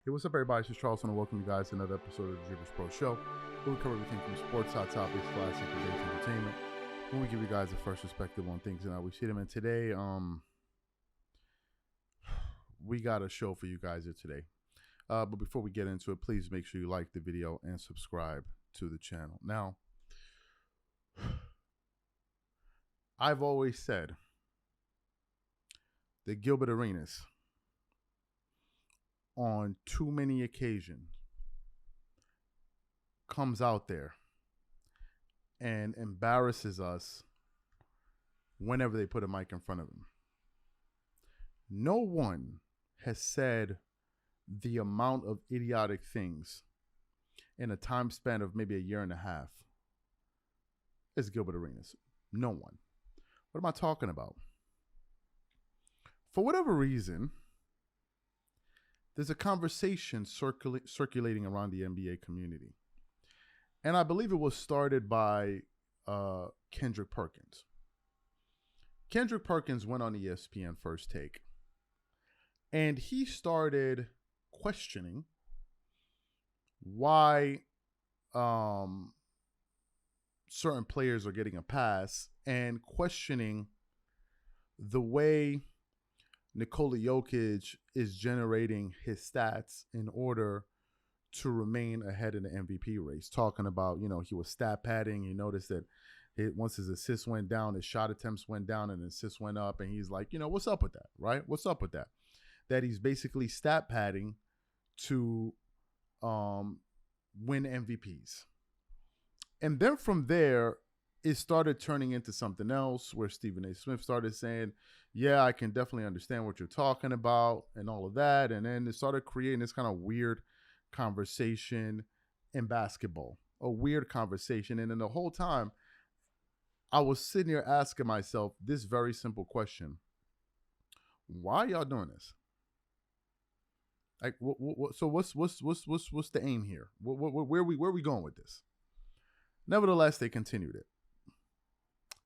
Hey, what's up, everybody? This is Charleston, and welcome you guys to another episode of the Dreamerspro Show, where we cover everything from sports, hot topics, classic, debate, entertainment. When we give you guys a fresh perspective on things and how we see them. And today, we got a show for you guys here today. But before we get into it, please make sure you like the video and subscribe to the channel. Now, I've always said that Gilbert Arenas, on too many occasions, comes out there and embarrasses us whenever they put a mic in front of him. No one has said the amount of idiotic things in a time span of maybe a year and a half as Gilbert Arenas. No one. What am I talking about? For whatever reason, there's a conversation circulating around the NBA community. And I believe it was started by Kendrick Perkins. Kendrick Perkins went on ESPN First Take, and he started questioning why certain players are getting a pass and questioning the way Nikola Jokic is generating his stats in order to remain ahead in the MVP race. Talking about, he was stat padding. He noticed that once his assists went down, his shot attempts went down and assists went up. And he's like, what's up with that, right? What's up with that? That he's basically stat padding to win MVPs. And then from there, it started turning into something else where Stephen A. Smith started saying, yeah, I can definitely understand what you're talking about and all of that. And then it started creating this kind of weird conversation in basketball, a weird conversation. And then the whole time I was sitting here asking myself this very simple question: why are y'all doing this? Like, so what's the aim here? Where are we going with this? Nevertheless, they continued it.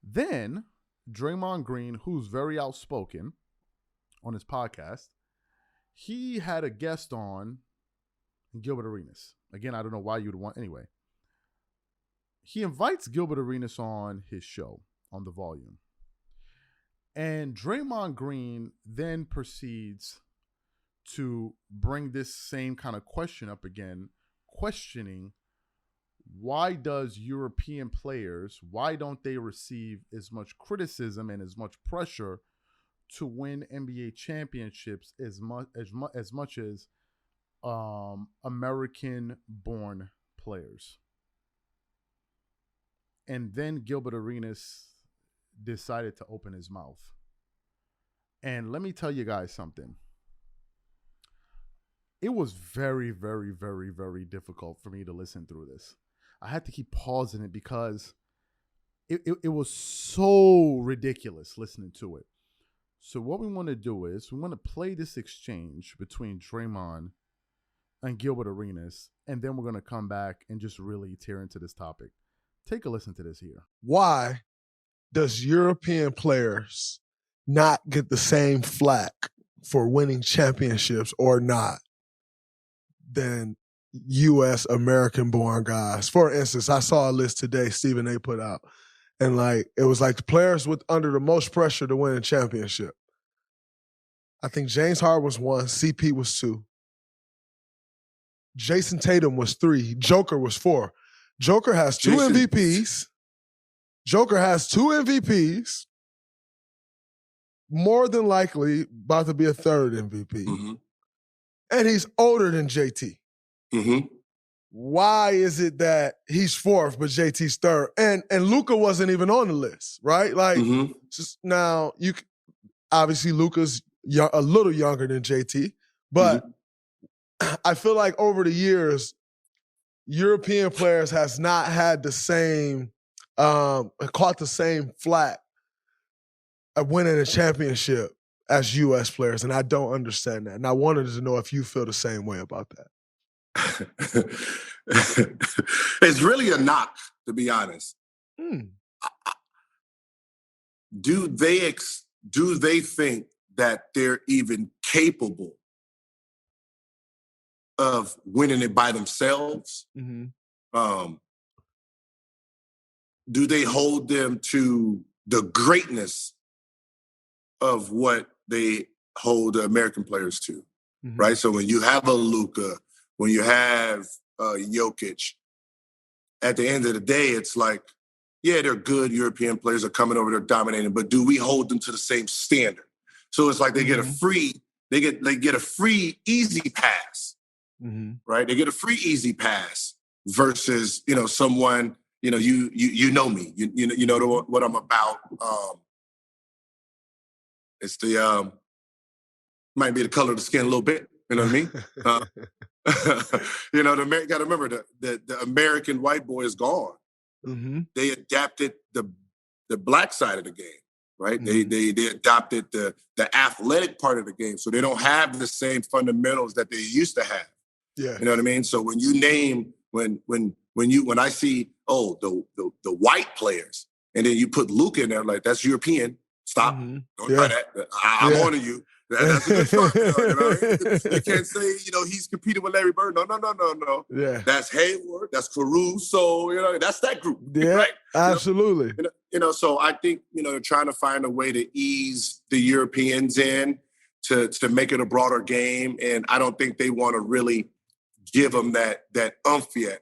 Then Draymond Green, who's very outspoken on his podcast, he had a guest on, Gilbert Arenas. Again, I don't know why you'd want, anyway. He invites Gilbert Arenas on his show, on The Volume. And Draymond Green then proceeds to bring this same kind of question up again, questioning why does European players, why don't they receive as much criticism and as much pressure to win NBA championships as much as American-born players? And then Gilbert Arenas decided to open his mouth. And let me tell you guys something. It was very, very, very, very difficult for me to listen through this. I had to keep pausing it because it was so ridiculous listening to it. So what we want to do is we want to play this exchange between Draymond and Gilbert Arenas, and then we're going to come back and just really tear into this topic. Take a listen to this here. Why does European players not get the same flack for winning championships or not than U.S. American-born guys? For instance, I saw a list today Stephen A. put out, and it was like the players with under the most pressure to win a championship. I think James Harden was 1, CP was 2, Jason Tatum was 3, Joker was 4. Joker has 2 MVPs. Joker has 2 MVPs. More than likely about to be a 3rd MVP. Mm-hmm. And he's older than JT. Mm-hmm. Why is it that he's 4th, but JT's 3rd? And Luka wasn't even on the list, right? Now, obviously Luka's a little younger than JT, but I feel like over the years, European players has not had the same, caught the same flack of winning a championship as U.S. players, and I don't understand that. And I wanted to know if you feel the same way about that. It's really a knock, to be honest. Do they think that they're even capable of winning it by themselves? Do they hold them to the greatness of what they hold the American players to, right? So when you have a Luka, when you have Jokic, at the end of the day, it's like, yeah, they're good European players are coming over, they're dominating, but do we hold them to the same standard? So it's like they get a free, they get a free easy pass, right? They get a free easy pass versus, you know, someone, you know, you know me, you know what I'm about. It's the might be the color of the skin a little bit, you know what I mean? You know, you got to remember the American white boy is gone. They adapted the black side of the game, right? They adopted the athletic part of the game, so they don't have the same fundamentals that they used to have. Yeah, you know what I mean. So when you name when I see the white players, and then you put Luka in there, like that's European. Stop! Don't try that. I'm on to you. That's a good start. You know? You can't say, you know, he's competing with Larry Bird. No. Yeah. That's Hayward. That's Caruso. You know, that's that group. Yeah, right? Absolutely. You know, so I think, you know, they're trying to find a way to ease the Europeans in to make it a broader game. And I don't think they want to really give them that oomph yet.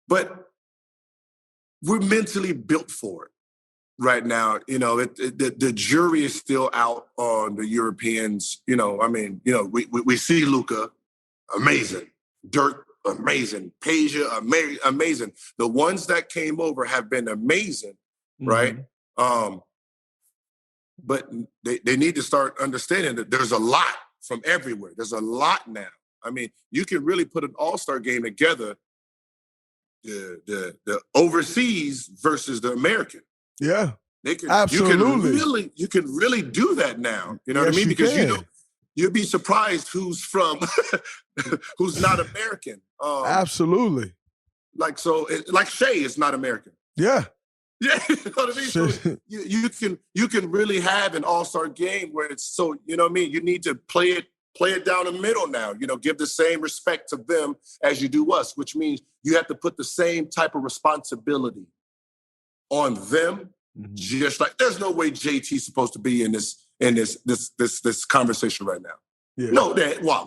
But we're mentally built for it. Right now, you know, the jury is still out on the Europeans. You know, I mean, you know, we see Luka, amazing. Dirk, amazing. Peja, amazing. The ones that came over have been amazing, right? But they need to start understanding that there's a lot from everywhere. There's a lot now. I mean, you can really put an all-star game together, the overseas versus the American. Yeah, absolutely. You can really do that now. You know what I mean? Because you'd be surprised who's from, who's not American. Absolutely. Like like Shea is not American. Yeah. Yeah, you know what I mean? So you can really have an all-star game where it's so, you know what I mean? You need to play it down the middle now. You know, give the same respect to them as you do us, which means you have to put the same type of responsibility on them. Just like there's no way JT's supposed to be in this conversation right now. Yeah. No, why?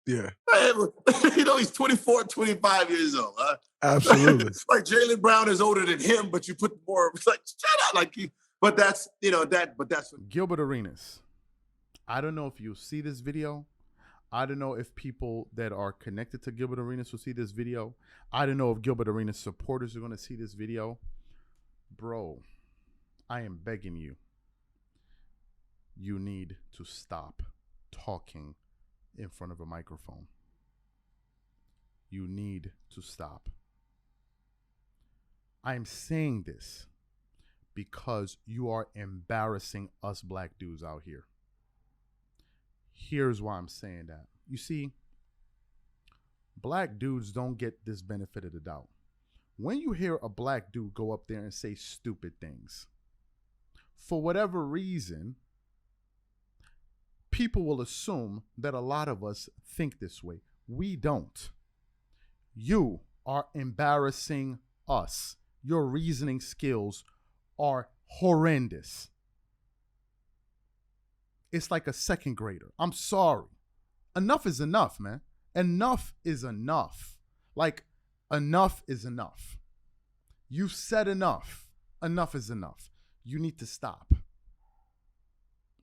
Yeah. You know, he's 24, 25 years old. Huh? Absolutely. Like Jaylen Brown is older than him, but you put more like shut up, like but that's Gilbert Arenas. I don't know if you'll see this video. I don't know if people that are connected to Gilbert Arenas will see this video. I don't know if Gilbert Arenas supporters are going to see this video. Bro, I am begging you. You need to stop talking in front of a microphone. You need to stop. I'm saying this because you are embarrassing us black dudes out here. Here's why I'm saying that. You see, black dudes don't get this benefit of the doubt. When you hear a black dude go up there and say stupid things, for whatever reason, people will assume that a lot of us think this way. We don't. You are embarrassing us. Your reasoning skills are horrendous. It's like a second grader. I'm sorry. Enough is enough, man. Enough is enough. Like, enough is enough. You've said enough. Enough is enough. You need to stop.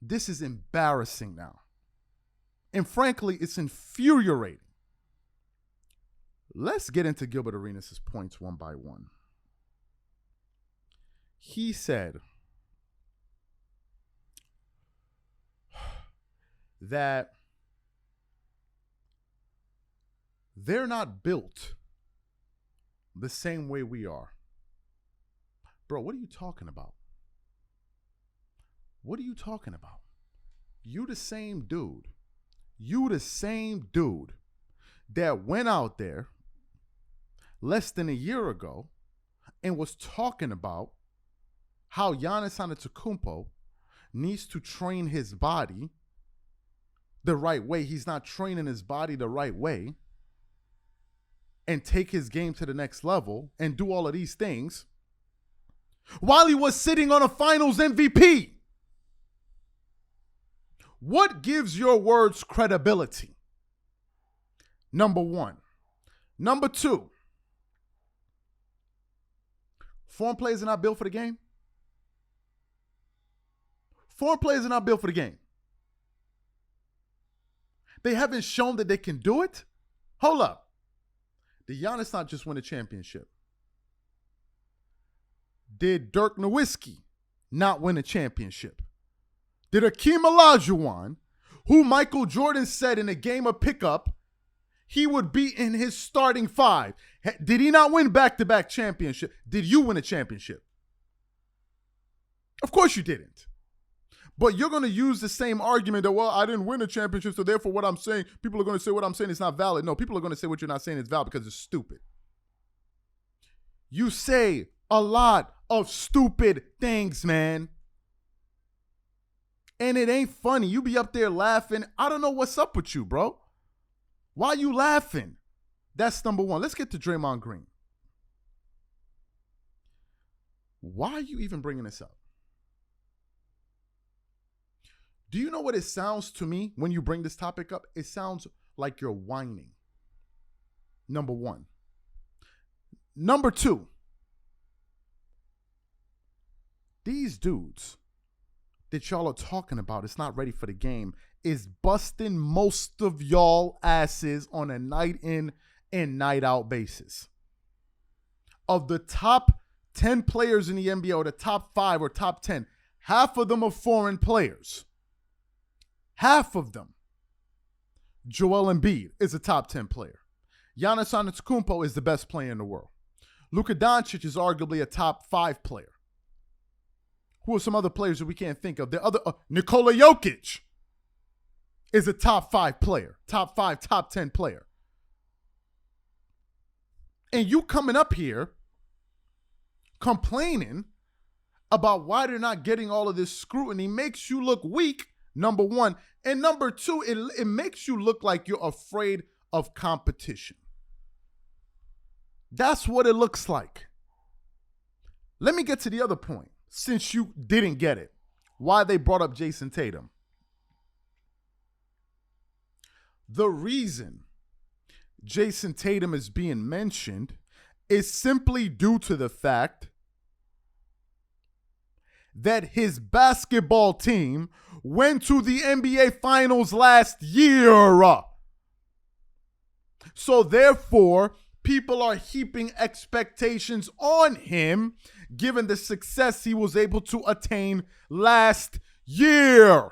This is embarrassing now. And frankly, it's infuriating. Let's get into Gilbert Arenas' points one by one. He said that they're not built the same way we are. Bro, what are you talking about? What are you talking about? You the same dude. You the same dude that went out there less than a year ago and was talking about how Giannis Antetokounmpo needs to train his body the right way, he's not training his body the right way and take his game to the next level and do all of these things while he was sitting on a finals MVP? What gives your words credibility? Number one. Number two, foreign players are not built for the game. Foreign players are not built for the game. They haven't shown that they can do it. Hold up. Did Giannis not just win a championship? Did Dirk Nowitzki not win a championship? Did Hakeem Olajuwon, who Michael Jordan said in a game of pickup, he would be in his starting five, did he not win back-to-back championship? Did you win a championship? Of course you didn't. But you're going to use the same argument that, well, I didn't win a championship, so therefore what I'm saying, people are going to say what I'm saying is not valid. No, people are going to say what you're not saying is valid because it's stupid. You say a lot of stupid things, man. And it ain't funny. You be up there laughing. I don't know what's up with you, bro. Why are you laughing? That's number one. Let's get to Draymond Green. Why are you even bringing this up? Do you know what it sounds to me when you bring this topic up? It sounds like you're whining. Number one. Number two. These dudes that y'all are talking about, it's not ready for the game, is busting most of y'all asses on a night in and night out basis. Of the top 10 players in the NBA, or the top 5 or top 10, half of them are foreign players. Half of them. Joel Embiid is a top 10 player. Giannis Antetokounmpo is the best player in the world. Luka Doncic is arguably a top 5 player. Who are some other players that we can't think of? The other, Nikola Jokic is a top 5 player. Top 5, top 10 player. And you coming up here complaining about why they're not getting all of this scrutiny makes you look weak, number one. And number two, it makes you look like you're afraid of competition. That's what it looks like. Let me get to the other point, since you didn't get it. Why they brought up Jason Tatum. The reason Jason Tatum is being mentioned is simply due to the fact that his basketball team went to the NBA Finals last year. So therefore, people are heaping expectations on him given the success he was able to attain last year.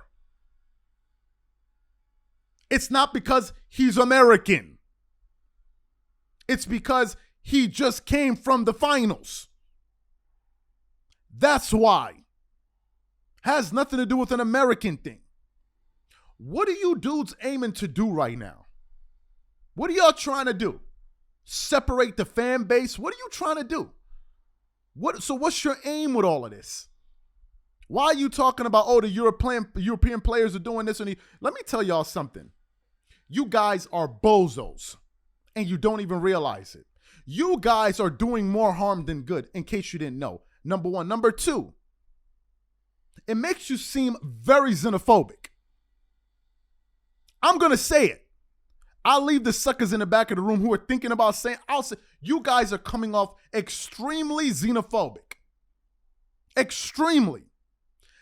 It's not because he's American. It's because he just came from the finals. That's why. Has nothing to do with an American thing. What are you dudes aiming to do right now? What are y'all trying to do? Separate the fan base? What are you trying to do? So what's your aim with all of this? Why are you talking about, oh, the European players are doing this? Let me tell y'all something. You guys are bozos, and you don't even realize it. You guys are doing more harm than good, in case you didn't know. Number one. Number two, it makes you seem very xenophobic. I'm going to say it. I'll leave the suckers in the back of the room who are thinking about saying, I'll say, you guys are coming off extremely xenophobic. Extremely.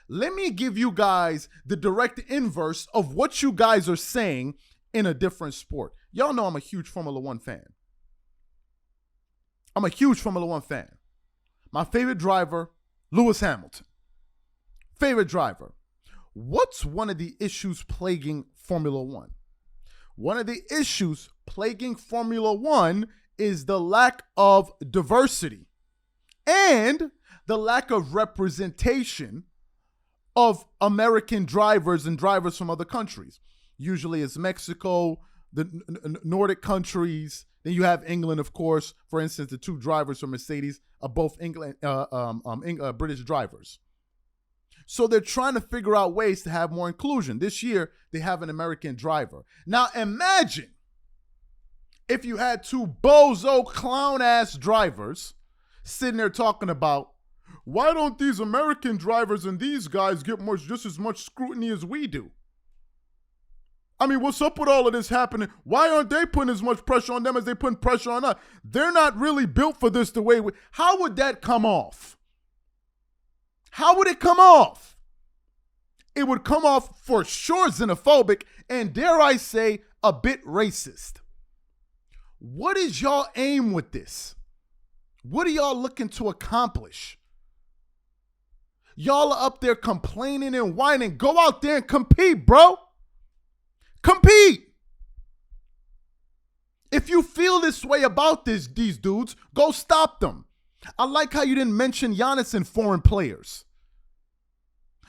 Let me give you guys the direct inverse of what you guys are saying in a different sport. Y'all know I'm a huge Formula One fan. I'm a huge Formula One fan. My favorite driver, Lewis Hamilton. Favorite driver. What's one of the issues plaguing Formula One? One of the issues plaguing Formula One is the lack of diversity and the lack of representation of American drivers and drivers from other countries. Usually it's Mexico, the Nordic countries. Then you have England, of course. For instance, the 2 drivers from Mercedes are both British drivers. So they're trying to figure out ways to have more inclusion. This year, they have an American driver. Now imagine if you had two bozo clown-ass drivers sitting there talking about, why don't these American drivers and these guys get just as much scrutiny as we do? I mean, what's up with all of this happening? Why aren't they putting as much pressure on them as they putting pressure on us? They're not really built for this the way we... How would that come off? How would it come off? It would come off for sure xenophobic and, dare I say, a bit racist. What is y'all aim with this? What are y'all looking to accomplish? Y'all are up there complaining and whining. Go out there and compete, bro. Compete. If you feel this way about these dudes, go stop them. I like how you didn't mention Giannis and foreign players.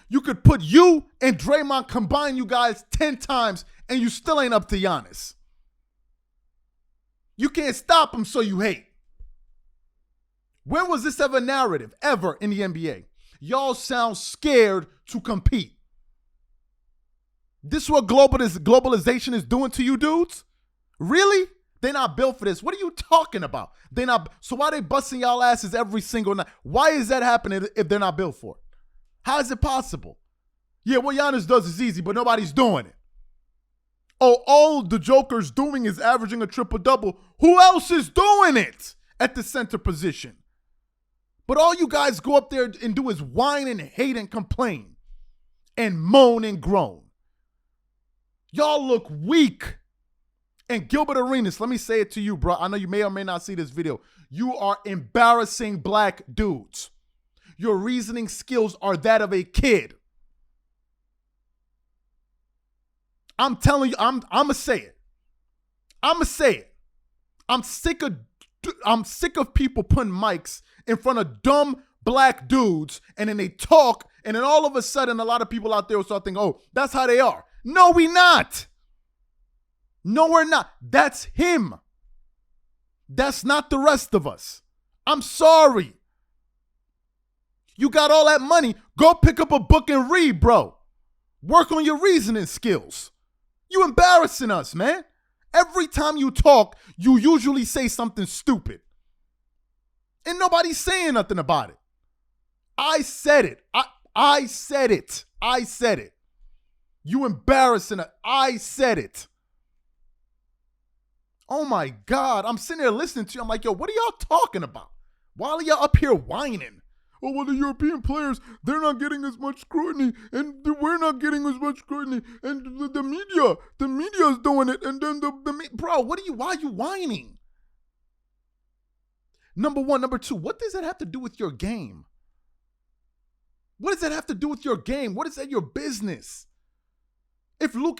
You could put you and Draymond, combine you guys 10 times, and you still ain't up to Giannis. You can't stop him, so you hate. When was this ever narrative, ever in the NBA? Y'all sound scared to compete. This is what globalization is doing to you dudes? Really? They're not built for this. What are you talking about? They're not. So why are they busting y'all asses every single night? Why is that happening if they're not built for it? How is it possible? Yeah, what Giannis does is easy, but nobody's doing it. Oh, all the Joker's doing is averaging a triple-double. Who else is doing it at the center position? But all you guys go up there and do is whine and hate and complain and moan and groan. Y'all look weak. And Gilbert Arenas, let me say it to you, bro. I know you may or may not see this video. You are embarrassing black dudes. Your reasoning skills are that of a kid. I'm telling you, I'm going to say it. I'm going to say it. I'm sick of people putting mics in front of dumb black dudes, and then they talk, and then all of a sudden a lot of people out there will start thinking, oh, that's how they are. No, we not. No, we're not. That's him. That's not the rest of us. I'm sorry. You got all that money. Go pick up a book and read, bro. Work on your reasoning skills. You embarrassing us, man. Every time you talk, you usually say something stupid. And nobody's saying nothing about it. I said it. I said it. I said it. You embarrassing us. I said it. Oh my God. I'm sitting there listening to you. I'm like, yo, what are y'all talking about? Why are y'all up here whining? Oh, well, the European players, they're not getting as much scrutiny, and we're not getting as much scrutiny, and the media is doing it, and then bro, why are you whining? Number one. Number two, what does that have to do with your game? What does that have to do with your game? What is that your business? If Nikola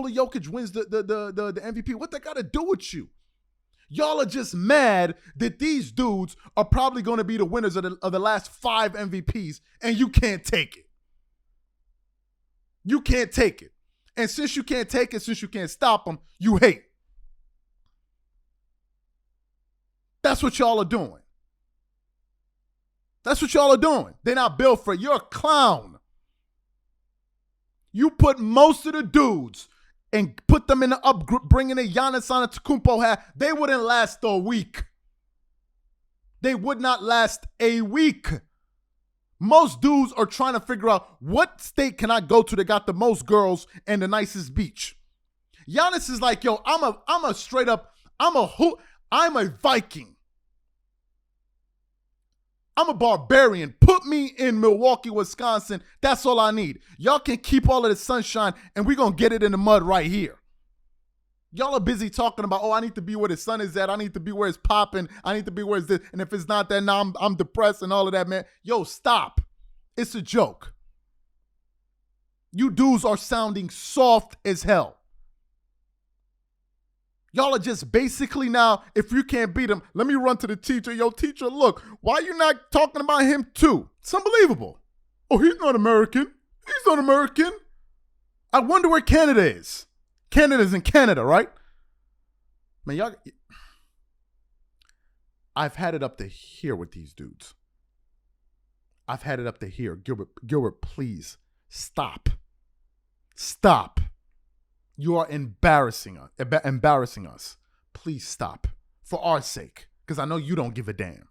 Jokic wins the MVP, what that got to do with you? Y'all are just mad that these dudes are probably going to be the winners of the last 5 MVPs, and you can't take it. You can't take it. And since you can't take it, since you can't stop them, you hate. That's what y'all are doing. That's what y'all are doing. They're not built for it. You're a clown. You put most of the dudes and put them in the up group, bringing a Giannis Antetokounmpo hat, they wouldn't last a week. They would not last a week. Most dudes are trying to figure out what state can I go to that got the most girls and the nicest beach. Giannis is like, yo, I'm a Viking. I'm a barbarian. Put me in Milwaukee, Wisconsin. That's all I need. Y'all can keep all of the sunshine, and we're going to get it in the mud right here. Y'all are busy talking about, oh, I need to be where the sun is at. I need to be where it's popping. I need to be where it's this. And if it's not that, now I'm depressed and all of that, man. Yo, stop. It's a joke. You dudes are sounding soft as hell. Y'all are just basically now, if you can't beat him, let me run to the teacher. Yo, teacher, look, why are you not talking about him too? It's unbelievable. Oh, he's not American. He's not American. I wonder where Canada is. Canada's in Canada, right? Man, y'all, I've had it up to here with these dudes. I've had it up to here. Gilbert, please stop. Stop. You are embarrassing us. Please stop. For our sake. Because I know you don't give a damn.